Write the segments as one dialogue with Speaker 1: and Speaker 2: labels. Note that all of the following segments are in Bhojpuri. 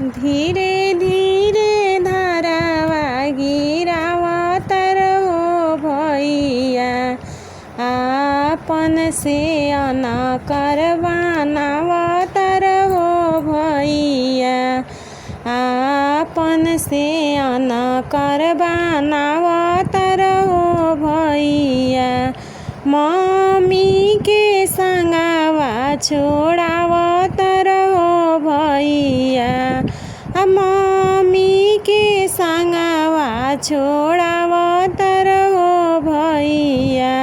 Speaker 1: धीरे धीरे धारावा गिरावतर हो भैया, आपन से अनकर बनावतर हो भैया, आपन से अनकर बनावतर हो भैया। मम्मी के संगवा छोड़ावतर हो भैया, मम्मी के संगवा छोड़ावतर हो भैया।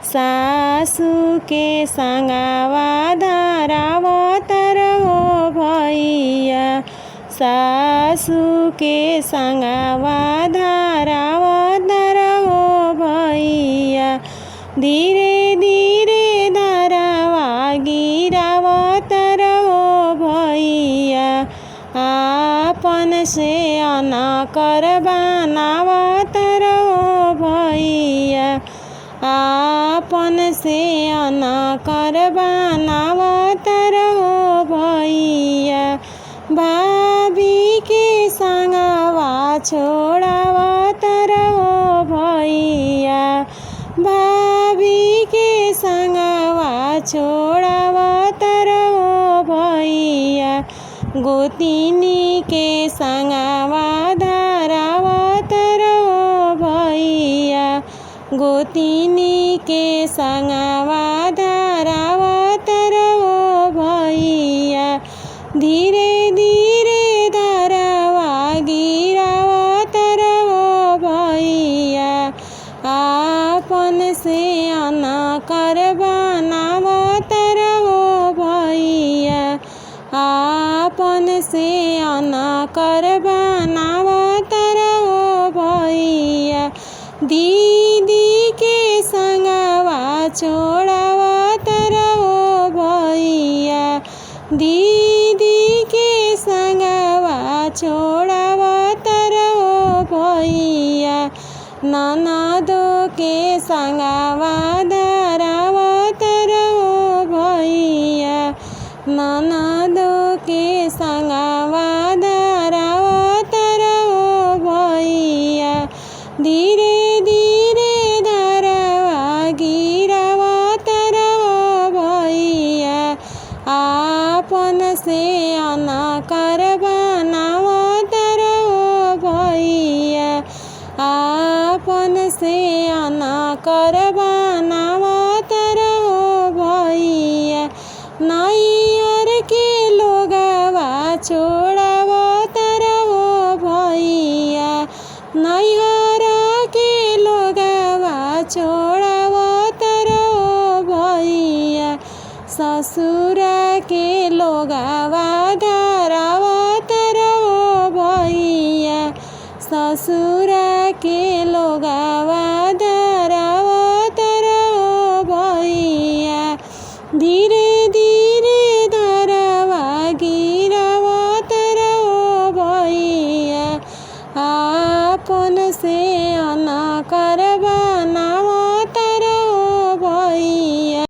Speaker 1: सासू के संगवा धरावतर हो भैया, सासू के संगवा धरावतर हो भैया। धीरे धीरे धारावा गिरावतर हो भैया, आपन से अनकर बनावतर हो भैया, आपन से अनकर बनावतर हो भैया। भाभी के संगवा छोड़ावतर हो भैया, भाभी के संगवा छोड़ावतर हो भैया। गोतिनी के संगवा धरावतर हो भैया, गोतिनी के संगवा धरावतर हो भैया। धीरे धीरे धारावा गिरावतर हो भैया, आपन से अनकर बनावतर हो भैया, आपन से अनकर बनावतर हो भैया। दीदी के संगवा छोड़ावतर हो भैया, दीदी के संगवा छोड़ावतर हो भैया। ननदो के संगवा धरावतर हो भैया, ननदो के संगवा धरावतर हो भैया। धीरे धीरे धारावा गिरावतर हो भैया, आपन से अनकर बनावतर हो भैया, आपन से अनकर बनावतर हो भैया। नैहर के लोगवा छोड़ावतर हो भैया, नैहर के लोगवा छोड़ावतर हो भैया। ससुर के लोगवा धरावतर हो भैया, ससुर के लोगवा